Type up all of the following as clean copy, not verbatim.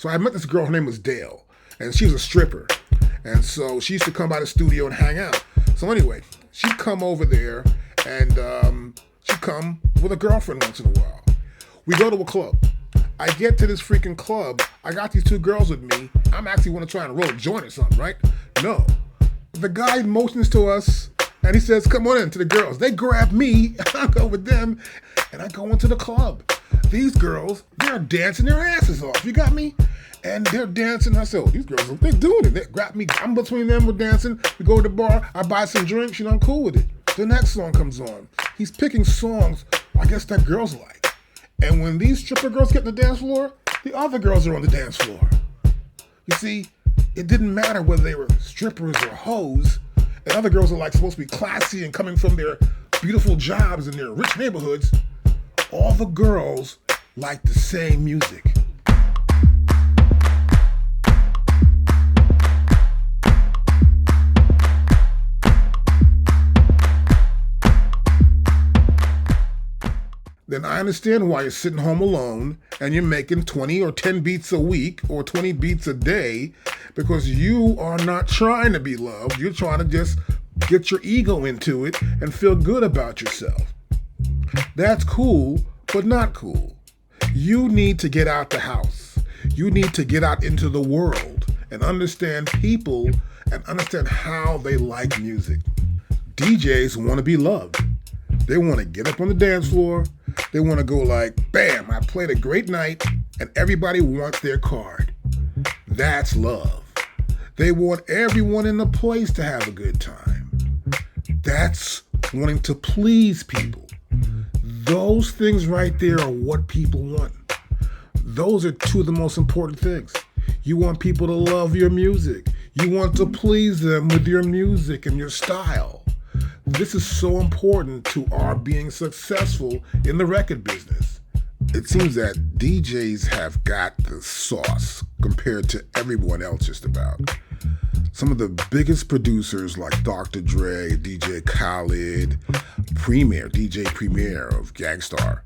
So I met this girl, her name was Dale, and she was a stripper. And so she used to come by the studio and hang out. So anyway, she'd come over there, and she'd come with a girlfriend once in a while. We go to a club. I get to this freaking club. I got these two girls with me. I'm actually want to try and roll a joint or something, right? No. The guy motions to us, and he says, come on in, to the girls. They grab me, I go with them, and I go into the club. These girls, they're dancing their asses off. You got me? And they're dancing. I said, oh, these girls, they're doing it. They grab me. I'm between them. We're dancing. We go to the bar. I buy some drinks. I'm cool with it. The next song comes on. He's picking songs, I guess, that girls like. And when these stripper girls get on the dance floor, the other girls are on the dance floor. You see, it didn't matter whether they were strippers or hoes. And other girls are like supposed to be classy and coming from their beautiful jobs in their rich neighborhoods. All the girls like the same music. Then I understand why you're sitting home alone and you're making 20 or 10 beats a week or 20 beats a day, because you are not trying to be loved. You're trying to just get your ego into it and feel good about yourself. That's cool, but not cool. You need to get out the house. You need to get out into the world and understand people and understand how they like music. DJs want to be loved. They want to get up on the dance floor. They want to go like, bam, I played a great night, and everybody wants their card. That's love. They want everyone in the place to have a good time. That's wanting to please people. Those things right there are what people want. Those are two of the most important things. You want people to love your music. You want to please them with your music and your style. This is so important to our being successful in the record business. It seems that DJs have got the sauce compared to everyone else just about. Some of the biggest producers like Dr. Dre, DJ Khaled, DJ Premier of Gangstar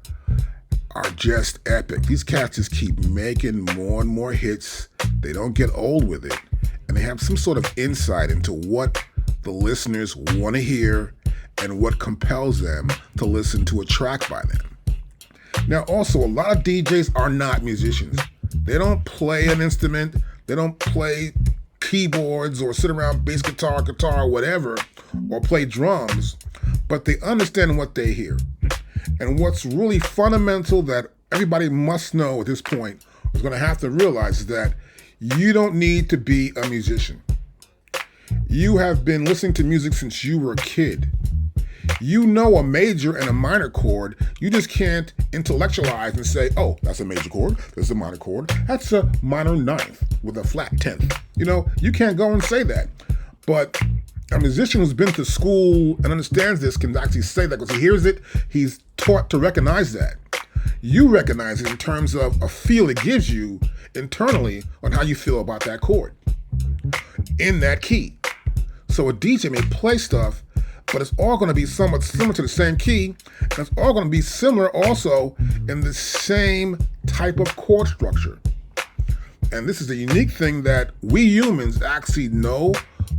are just epic. These cats just keep making more and more hits. They don't get old with it. And they have some sort of insight into what the listeners want to hear and what compels them to listen to a track by them. Now, also, a lot of DJs are not musicians. They don't play an instrument. They don't play keyboards or sit around bass guitar, whatever, or play drums, but they understand what they hear. And what's really fundamental that everybody must know at this point is going to have to realize is that you don't need to be a musician. You have been listening to music since you were a kid. You know a major and a minor chord. You just can't intellectualize and say, oh, that's a major chord, that's a minor chord, that's a minor ninth with a flat 10th. You know, you can't go and say that. But a musician who's been to school and understands this can actually say that because he hears it, he's taught to recognize that. You recognize it in terms of a feel it gives you internally on how you feel about that chord in that key. So a DJ may play stuff, but it's all going to be somewhat similar to the same key, and it's all going to be similar also in the same type of chord structure. And this is the unique thing that we humans actually know,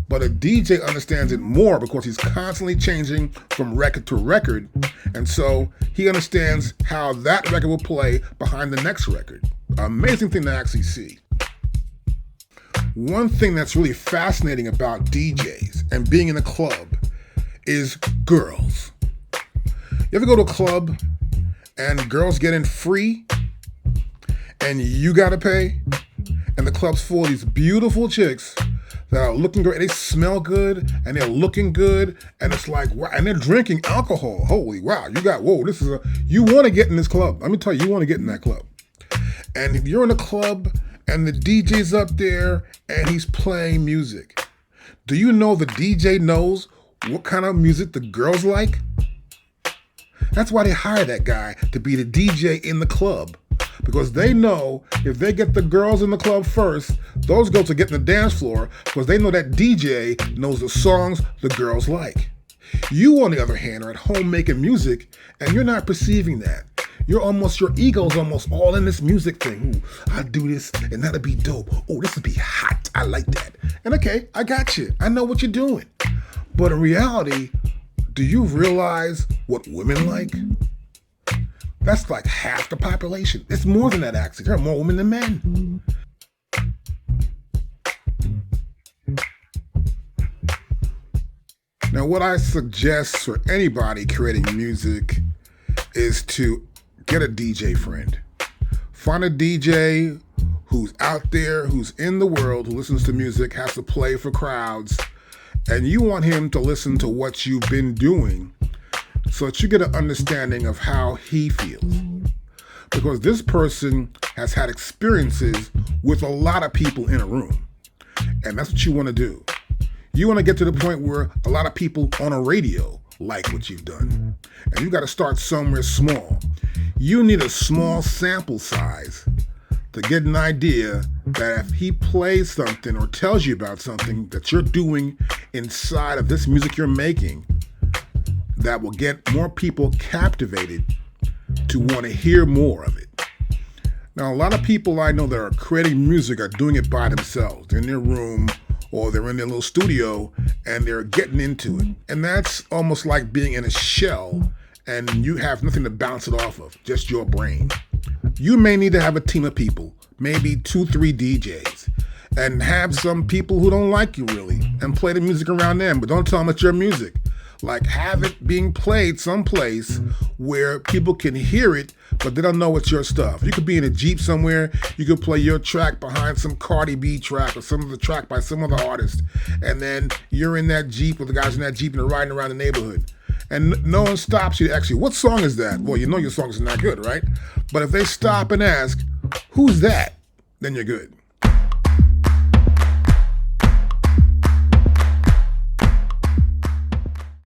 but a DJ understands it more because he's constantly changing from record to record, and so he understands how that record will play behind the next record. Amazing thing to actually see. One thing that's really fascinating about DJs and being in a club is girls. You ever go to a club and girls get in free and you gotta pay? And the club's full of these beautiful chicks that are looking great. They smell good and they're looking good, and it's like, wow, and they're drinking alcohol. Holy wow, you want to get in this club. Let me tell you, you want to get in that club. And if you're in a club and the DJ's up there and he's playing music, do you know the DJ knows what kind of music the girls like? That's why they hire that guy to be the DJ in the club. Because they know if they get the girls in the club first, those girls will get in the dance floor because they know that DJ knows the songs the girls like. You, on the other hand, are at home making music and you're not perceiving that. Your ego's almost all in this music thing. Ooh, I'll do this and that'll be dope. Oh, this will be hot. I like that. And okay, I got you. I know what you're doing. But in reality, do you realize what women like? That's like half the population. It's more than that, actually. There are more women than men. Now, what I suggest for anybody creating music is to get a DJ friend. Find a DJ who's out there, who's in the world, who listens to music, has to play for crowds, and you want him to listen to what you've been doing so that you get an understanding of how he feels. Because this person has had experiences with a lot of people in a room, and that's what you want to do. You want to get to the point where a lot of people on a radio like what you've done. And you got to start somewhere small. You need a small sample size to get an idea that if he plays something or tells you about something that you're doing inside of this music you're making, that will get more people captivated to want to hear more of it. Now, a lot of people I know that are creating music are doing it by themselves. They're in their room, or they're in their little studio and they're getting into it. And that's almost like being in a shell and you have nothing to bounce it off of, just your brain. You may need to have a team of people, maybe 2-3 DJs, and have some people who don't like you really and play the music around them, but don't tell them it's your music. Like, have it being played someplace where people can hear it, but they don't know it's your stuff. You could be in a Jeep somewhere, you could play your track behind some Cardi B track or some of the track by some other artist, and then you're in that Jeep with the guys in that Jeep and they're riding around the neighborhood. And no one stops you to ask you, what song is that? Well, you know your song is not good, right? But if they stop and ask, who's that? Then you're good.